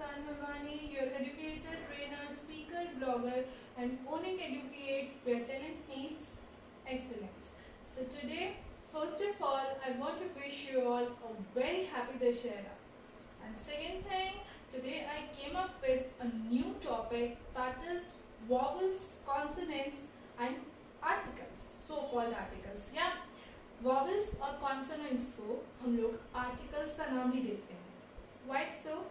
Muskan Malwani, your educator, trainer, speaker, blogger, and owning Educate where talent meets excellence. So today, first of all, I want to wish you all a very happy Dashera. And second thing, today I came up with a new topic, that is vowels, consonants, and articles, so-called articles. Yeah, vowels और consonants को हम लोग articles का नाम ही देते हैं. Why so?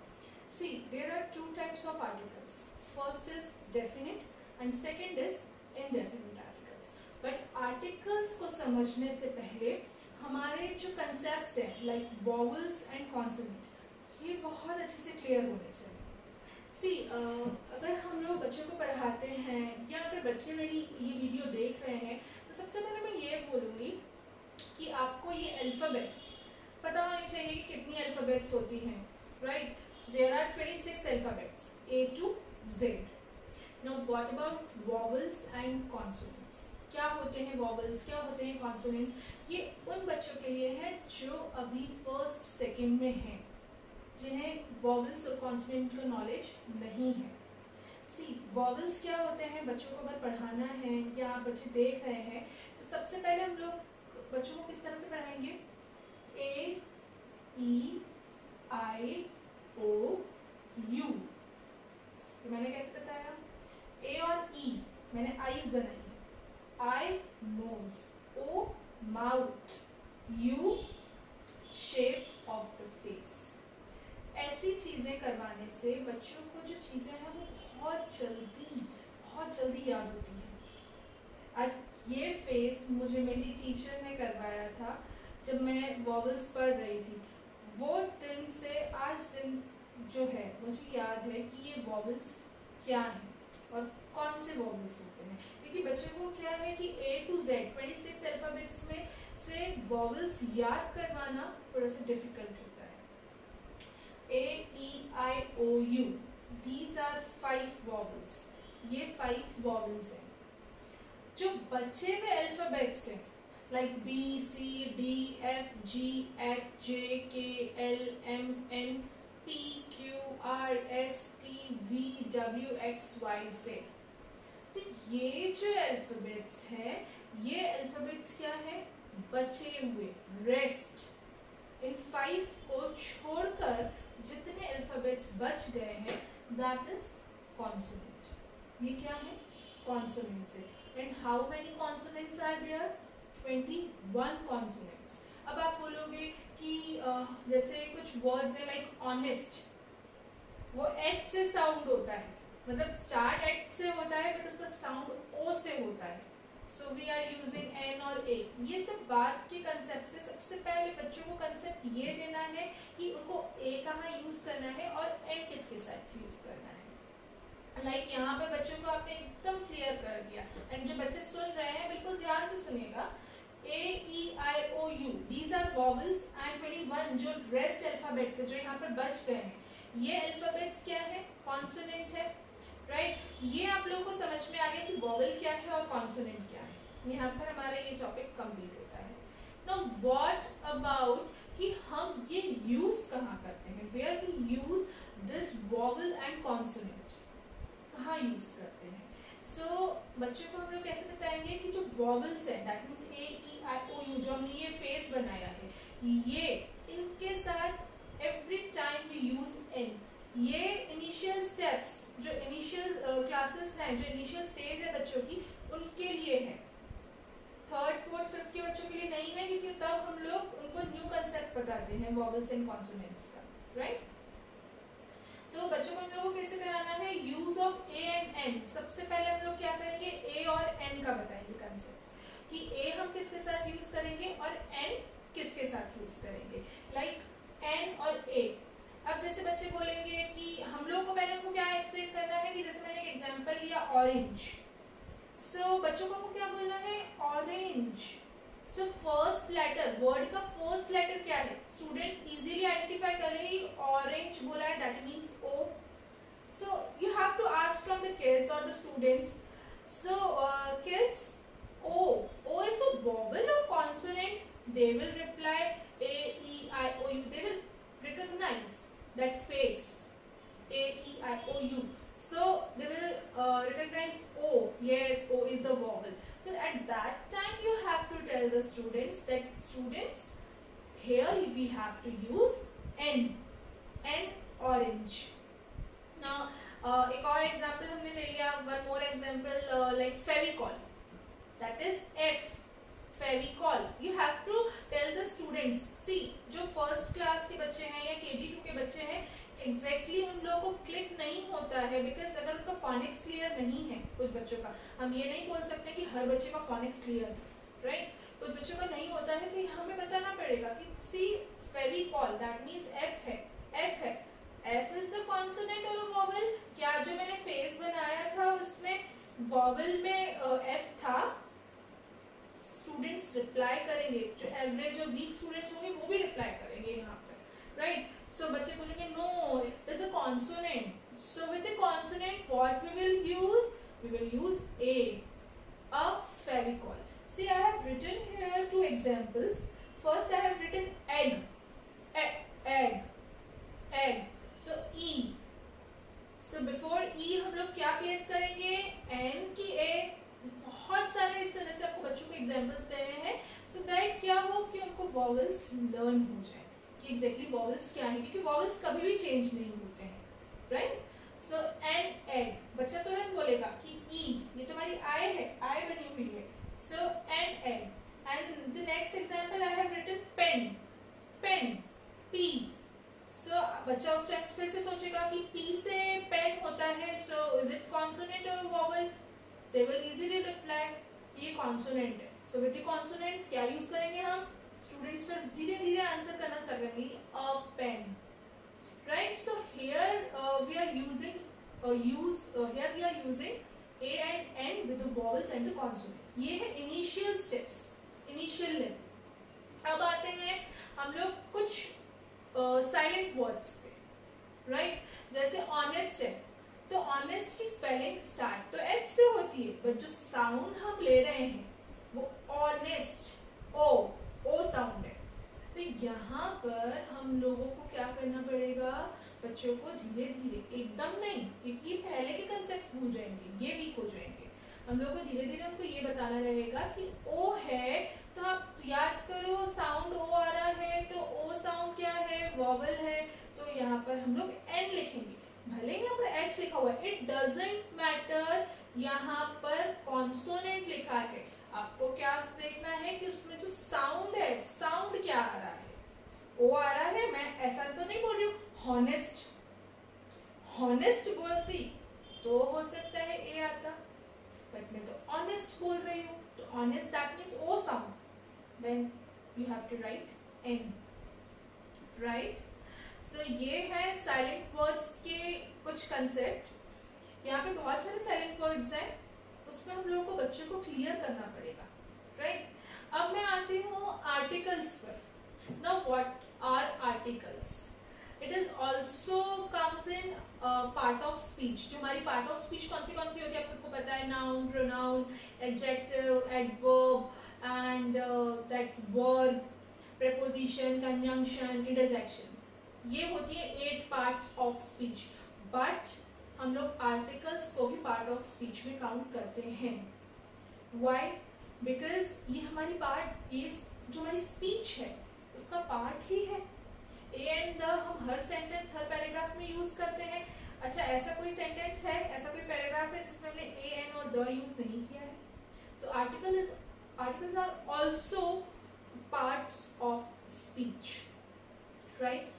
See, there are two types of articles. First is definite and second is indefinite articles. But articles को समझने से पहले हमारे जो concepts हैं like vowels and consonant, ये बहुत अच्छे से clear होने चाहिए. See, अगर हम लोग बच्चों को पढ़ाते हैं या अगर बच्चे मेरी ये वीडियो देख रहे हैं तो सबसे पहले मैं ये बोलूँगी कि आपको ये अल्फ़ाबेट्स पता होनी चाहिए कि कितनी अल्फ़ाबेट्स होती हैं. Right? So there are 26 alphabets, A to Z. Now what about vowels and consonants? क्या होते हैं vowels, क्या होते हैं consonants? ये उन बच्चों के लिए है जो अभी फर्स्ट सेकेंड में हैं, जिन्हें vowels और consonant का नॉलेज नहीं है. See, vowels क्या होते हैं, बच्चों को अगर पढ़ाना है या आप बच्चे देख रहे हैं तो सबसे पहले हम लोग बच्चों को किस तरह से पढ़ाएंगे? A, E, I, O, U. तो मैंने कैसे बताया? A और E मैंने आईज बनाई है. I nose, O mouth, U shape of the face. ऐसी चीजें करवाने से बच्चों को जो चीजें हैं वो बहुत जल्दी याद होती हैं. आज ये फेस मुझे मेरी टीचर ने करवाया था जब मैं वॉवल्स पढ़ रही थी. वो दिन से आज दिन जो है मुझे याद है कि ये वॉवल्स क्या हैं और कौन से वॉवल्स होते हैं, क्योंकि बच्चों को क्या है कि A to Z 26 अल्फ़ाबेट्स में से वॉवल्स याद करवाना थोड़ा सा डिफिकल्ट होता है. A, E, I, O, U, these are 5 vowels. ये 5 वॉवल्स हैं. जो बच्चे में अल्फ़ाबेट्स हैं like B, C, D, F, G, H, J, K, L, M, N, P, Q, R, S, T, V, W, X, Y, Z. तो ये जो alphabets हैं, ये अल्फ़ाबेट्स क्या है? बचे हुए, रेस्ट. इन 5 को छोड़कर जितने अल्फ़ाबेट्स बच गए हैं, दैट इज कॉन्सोनेंट. ये क्या है? कॉन्सोनेंट्स है. And how many consonants are there? 21 consonants. अब आप बोलोगे कि जैसे कुछ वर्ड्स है लाइक ऑनेस्ट, वो एच से साउंड होता है, मतलब स्टार्ट एच से होता है बट उसका साउंड ओ से होता है. So we are using an और ए. ये सब बात के कंसेप्ट से सबसे पहले बच्चों को कंसेप्ट ये देना है कि उनको ए कहाँ यूज करना है और एन किसके साथ यूज करना है. लाइक यहाँ पर बच्चों को आपने एकदम क्लियर कर दिया. एंड जो बच्चे सुन रहे हैं बिल्कुल ध्यान से सुनिएगा. A, E, I, O, U, these are vowels and 21 जो रेस्ट अल्फाबेट्स है जो यहाँ पर बच गए हैं, ये अल्फाबेट्स क्या है? कॉन्सोनेंट है. राइट? ये आप लोगों को समझ में आ गया कि वॉवल क्या है और कॉन्सोनेंट क्या है. यहाँ पर हमारा ये टॉपिक कंप्लीट होता है. नाउ व्हाट अबाउट कि हम ये यूज कहाँ करते हैं? Where we use this vowel and consonant, कहाँ यूज करते हैं? सो बच्चों को हम लोग कैसे बताएंगे कि जो वॉवल्स है that means A, E, I, O, U, जो हमने ये फेस बनाया है, ये इनके साथ every time we use N. ये इनिशियल स्टेप्स, जो इनिशियल क्लासेस हैं, जो इनिशियल स्टेज है बच्चों की, उनके लिए है. 3rd, 4th, 5th के बच्चों के लिए नहीं है, क्योंकि तब हम लोग उनको न्यू कंसेप्ट बताते हैं वॉवल्स एंड कॉन्सोनेंट्स का. राइट? तो बच्चों को हम लोगों को कैसे कराना है? Use of a and an. सबसे पहले हम लोग क्या करेंगे? ए और एन का बताएंगे कंसेप्ट कि ए हम किसके साथ यूज करेंगे और एन किसके साथ यूज करेंगे. लाइक एन और ए. अब जैसे बच्चे बोलेंगे कि हम लोग को पहले उनको क्या एक्सप्लेन करना है कि जैसे मैंने एक एग्जांपल लिया ऑरेंज. सो बच्चों को हमको क्या बोलना है? Orange. So first letter, word का फर्स्ट लेटर क्या है? स्टूडेंट इजीली आइडेंटिफाई कर रहे हैं. ऑरेंज बोला है that means O. So you have to ask from the kids और the students. So kids, O is a vowel और consonant? They will reply A, E, I, O, U. They will recognize that face A, here we have to use N. N orange. Now एक और example हमने ले लिया, one more example like Fevicol, that is F. Fevicol. You have to tell the students. See जो first class के बच्चे हैं या KG2 के बच्चे हैं, एग्जैक्टली उन लोगों को क्लिक नहीं होता है, बिकॉज अगर उनका फोनिक्स क्लियर नहीं है, कुछ बच्चों का, हम ये नहीं बोल सकते कि हर बच्चे का फोनिक्स क्लियर है, राइट? कुछ बच्चों का नहीं होता है, तो हमें बताना पड़ेगा कि सी फेविकॉल दैट मीन्स F है. F है. F इज द कॉन्सोनेंट और वॉवल. क्या जो मैंने फेस बनाया था उसमें वॉवल में F था? स्टूडेंट्स रिप्लाई करेंगे, जो एवरेज और वीक स्टूडेंट्स होंगे वो भी रिप्लाई करेंगे यहाँ पे, राइट? सो बच्चे बोलेंगे no it is a consonant. So with the consonant what we will use? We will use A, a Fevicol. See, I have written here two examples. First, I have written egg. Egg. So E. So before E हम लोग क्या place करेंगे? N की A. बहुत सारे इस तरह से आपको बच्चों को एग्जाम्पल्स दे रहे हैं, सो दैट क्या हो कि उनको वॉवल्स लर्न हो जाए कि एग्जैक्टली वॉवल्स क्या है, क्योंकि वॉवल्स कभी भी चेंज नहीं होते हैं, राइट? So an egg. बच्चा तुरंत बोलेगा कि ई, ये तुम्हारी आई है, आई बनी हुई है. So an egg. And the next example I have written pen. P. So बच्चा उस टाइम फिर से सोचेगा कि पी से पेन होता है, सो इज इट कॉन्सोनेंट और vowel? They will easily reply कि ये कॉन्सोनेंट है. सो विद द कॉन्सोनेंट क्या यूज करेंगे हम? स्टूडेंट्स फिर धीरे धीरे आंसर करना स्टार्ट करेंगे, a pen, right? So here we are using A and N with the vowels and the consonant. ये है इनिशियल स्टेप्स, इनिशियल लेवल. अब आते हैं हम लोग कुछ साइलेंट वर्ड्स पे, राइट? जैसे ऑनेस्ट है, तो ऑनेस्ट की स्पेलिंग स्टार्ट तो H से होती है, बट जो साउंड हम ले रहे हैं वो ऑनेस्ट, ओ साउंड है. तो यहाँ पर हम लोगों को क्या करना पड़ेगा? बच्चों को धीरे धीरे, एकदम नहीं, क्योंकि पहले के कंसेप्ट भूल जाएंगे, ये वीक हो जाएंगे. हम लोग को धीरे धीरे उनको ये बताना रहेगा कि O है, तो आप याद करो साउंड O आ रहा है, तो O साउंड क्या है? वॉवल है. तो यहाँ पर हम लोग N लिखेंगे, भले यहाँ पर H लिखा हुआ है, इट डजंट मैटर. यहाँ पर कॉन्सोनेंट लिखा है, आपको क्या देखना है कि उसमें जो साउंड है, साउंड क्या आ रहा है? ओ आ रहा है. मैं ऐसा तो नहीं बोल रही हूँ हॉनेस्ट बोलती तो हो सकता है ए आता, बट मैं तो ऑनेस्ट बोल रही हूँ, तो honest that means O sound. Then you have to write N, right? So ये है साइलेंट वर्ड्स के कुछ कंसेप्ट. यहाँ पे बहुत सारे साइलेंट वर्ड्स हैं, उसमें हम लोगों को बच्चों को क्लियर करना पड़ेगा, राइट? अब मैं आती हूँ आर्टिकल्स पर. Now what are articles? It is also comes in part of speech. जो हमारी पार्ट ऑफ स्पीच कौन सी होती है? आप सबको पता है, noun, pronoun, adjective, adverb and that verb, preposition, conjunction, interjection. ये होती है 8 पार्ट्स ऑफ स्पीच. बट हम लोग आर्टिकल्स को भी पार्ट ऑफ स्पीच में काउंट करते हैं. व्हाई? बिकॉज ये हमारी पार्ट, ये जो हमारी स्पीच है उसका पार्ट ही है. ए एंड द हम हर सेंटेंस, हर पैराग्राफ में यूज करते हैं. अच्छा, ऐसा कोई सेंटेंस है, ऐसा कोई पैराग्राफ है जिसमें हमने ए एन और द यूज नहीं किया है? So articles are also parts of speech, right?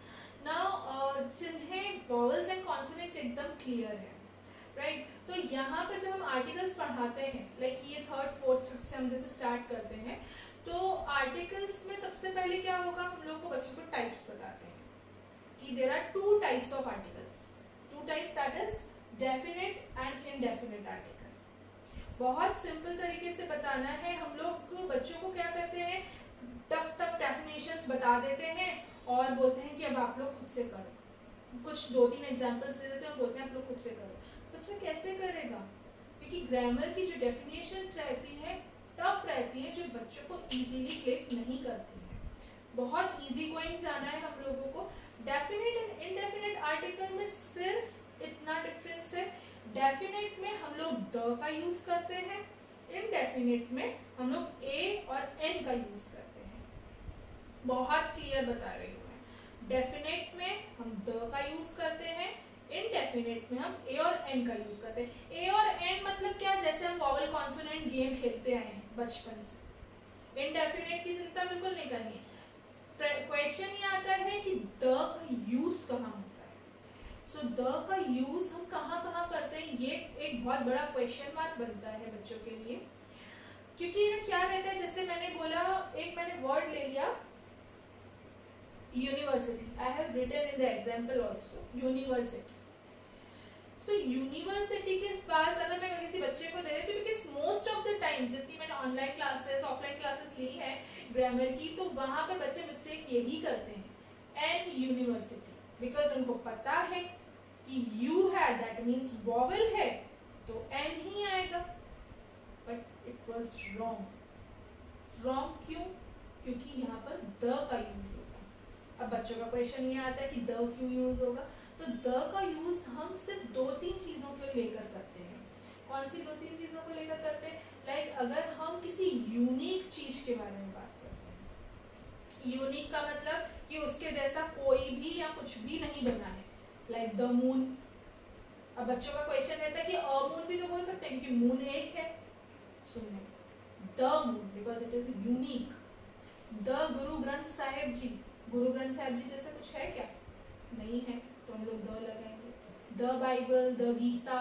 Now जिन्हें वॉवल्स एंड कॉन्सोनेंट्स एकदम क्लियर है, राइट? तो यहाँ पर जब हम आर्टिकल्स पढ़ाते हैं, लाइक ये 3rd, 4th, 5th से हम जैसे स्टार्ट करते हैं, तो आर्टिकल्स में सबसे पहले क्या होगा? हम लोग को बच्चों को टाइप्स बताते हैं कि there are 2 types of articles. 2 types, that is definite and indefinite article. बहुत सिंपल तरीके से बताना है. हम लोग बच्चों को क्या करते हैं? टफ डेफिनेशंस बता देते हैं और बोलते हैं कि अब आप लोग खुद से करो. कुछ 2-3 एग्जांपल्स दे देते हैं और बोलते हैं आप लोग खुद से करो. बच्चा कैसे करेगा? क्योंकि ग्रामर की जो डेफिनेशंस रहती है टफ रहती है, जो बच्चों को इजीली क्लिक नहीं करती है. बहुत इजी गोइंग जाना है हम लोगों को. डेफिनेट एंड इनडेफिनेट आर्टिकल में सिर्फ इतना डिफरेंस है. डेफिनेट में हम लोग द का यूज करते हैं, इनडेफिनेट में हम लोग ए और एन का यूज करते हैं, बहुत क्लियर बता रही हूँ मैं। डेफिनेट में हम द का यूज करते हैं, इनडेफिनेट में हम ए और एन का यूज करते हैं। ए और एन मतलब क्या, जैसे हम वॉवल कॉन्सोनेंट गेम खेलते आए हैं बचपन से। इनडेफिनेट की चिंता बिल्कुल नहीं करनी है। क्वेश्चन ये आता है कि द का यूज कहाँ होता है। सो द का यूज हम कहाँ कहाँ करते हैं, ये एक बहुत बड़ा क्वेश्चन मार्क बनता है बच्चों के लिए। क्योंकि ना क्या रहता है, जैसे मैंने बोला, एक मैंने वर्ड ले लिया university, I have written in the example also university. So university के पास अगर मैं किसी बच्चे को दे देती हूँ, because most of the times जितनी मैंने ऑनलाइन क्लासेस ऑफलाइन क्लासेस ली है ग्रामर की, तो वहां पे बच्चे मिस्टेक यही करते हैं, एन यूनिवर्सिटी, बिकॉज उनको पता है कि यू है दैट मीन्स वॉवल है तो एन ही आएगा, but it was wrong. Wrong क्यों? क्योंकि यहाँ पर द का यूज होगा। अब बच्चों का क्वेश्चन ये आता है कि द क्यों यूज होगा, तो द का यूज हम सिर्फ दो तीन चीजों को लेकर करते हैं। कौन सी दो तीन चीजों को लेकर करते हैं? लाइक अगर हम किसी यूनिक चीज के बारे में बात करते हैं, यूनिक का मतलब कि उसके जैसा कोई भी या कुछ भी नहीं बना है, लाइक द मून। अब बच्चों का क्वेश्चन रहता है कि अ मून भी तो बोल सकते हैं क्योंकि मून एक है। सुनिए, the moon because it is unique. The Guru Granth Sahib जी, गुरु ग्रंथ साहिब जी जैसा कुछ है क्या? नहीं है, तो हम लोग द लगाएंगे। द बाइबल, द गीता,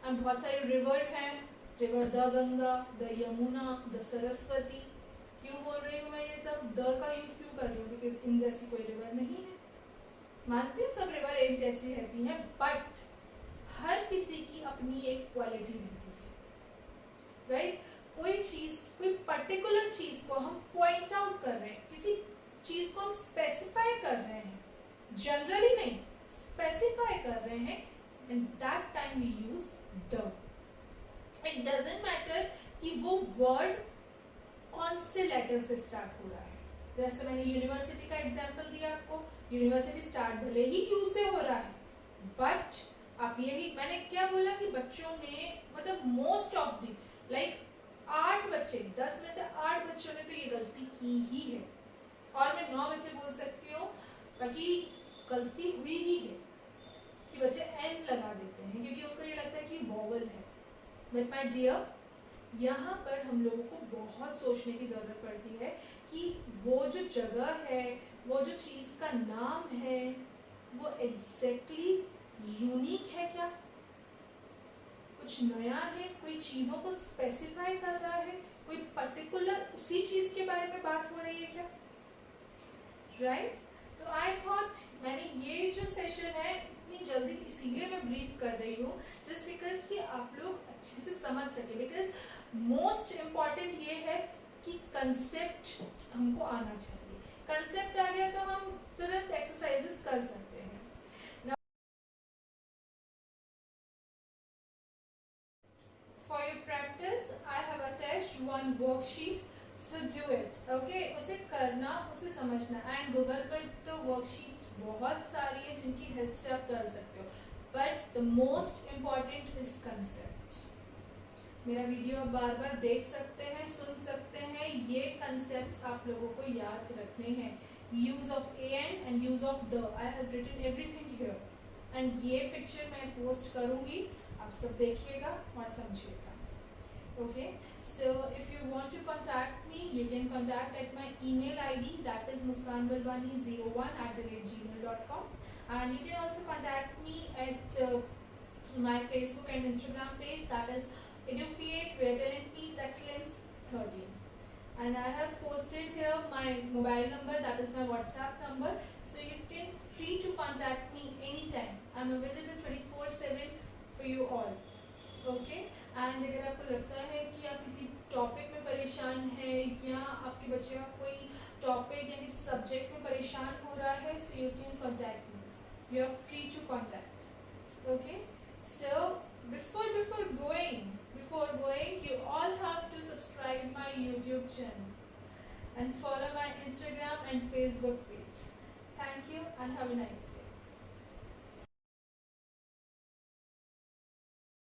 और बहुत सारे रिवर हैं, river the Ganga, the Yamuna, the Saraswati. क्यों बोल रही हूँ मैं ये सब, द का यूज क्यों कर रही हूँ? बिकॉज इन जैसी कोई रिवर नहीं है। मानती हूँ सब रिवर एक जैसी रहती हैं, बट हर किसी की अपनी एक क्वालिटी रहती है, राइट? कोई चीज, कोई पर्टिकुलर चीज को हम पॉइंट आउट कर रहे हैं, किसी चीज को हम स्पेसिफाई कर रहे हैं, जनरली नहीं, स्पेसिफाई कर रहे हैं, and that time we use the. It doesn't matter कि वो वर्ड कौन से लेटर से स्टार्ट हो रहा है। जैसे मैंने यूनिवर्सिटी का एग्जांपल दिया आपको, यूनिवर्सिटी स्टार्ट भले ही यू से हो रहा है, बट आप यही, मैंने क्या बोला कि बच्चों ने, मतलब मोस्ट ऑफ दी, लाइक 8 बच्चे 10 में से 8 बच्चों ने तो ये गलती की ही है, और मैं 9 बच्चे बोल सकती हूँ बाकी गलती हुई ही है कि बच्चे एन लगा देते हैं क्योंकि उनको ये लगता है कि वॉवल है। बट माय डियर, यहाँ पर हम लोगों को बहुत सोचने की जरूरत पड़ती है कि वो जो जगह है, वो जो चीज का नाम है, वो एग्जैक्टली यूनिक है क्या, कुछ नया है, कोई चीजों को स्पेसिफाई कर रहा है, कोई पर्टिकुलर उसी चीज के बारे में बात हो रही है क्या, राइट? सो आई थॉट मैंने ये जो सेशन है इतनी जल्दी इसीलिए मैं ब्रीफ कर रही हूँ, जस्ट बिकॉज कि आप लोग अच्छे से समझ सके, बिकॉज मोस्ट इम्पॉर्टेंट ये है कि कंसेप्ट हमको आना चाहिए। कंसेप्ट आ गया तो हम तुरंत एक्सरसाइजेस कर सकते हैं। For your practice, I have attached one worksheet, so do it, okay? उसे करना, उसे समझना, and Google पर तो worksheets बहुत सारी है जिनकी हेल्प से आप कर सकते हो, but the most important is concept। मेरा वीडियो आप बार बार देख सकते हैं, सुन सकते हैं, ये concepts आप लोगों को याद रखने हैं। Use of an and use of the, I have written everything here, and ये picture मैं post करूँगी, आप सब देखिएगा और समझिएगा। Okay, so if you want to contact me, you can contact at my email ID, that is muskanbalwani01@gmail.com, and you can also contact me at my Facebook and Instagram page, that is Educate Where Talent Meets Excellence 13, and I have posted here my mobile number, that is my WhatsApp number, so you can free to contact me anytime. I'm available 24/7 for you all, okay? And अगर आपको लगता है कि आप किसी topic में परेशान हैं या आपके बच्चे का कोई टॉपिक या किसी सब्जेक्ट में परेशान हो रहा है, so you can contact me, you are free to contact, okay? So before going you all have to subscribe my YouTube channel and follow my Instagram and Facebook page. Thank you and have a nice day.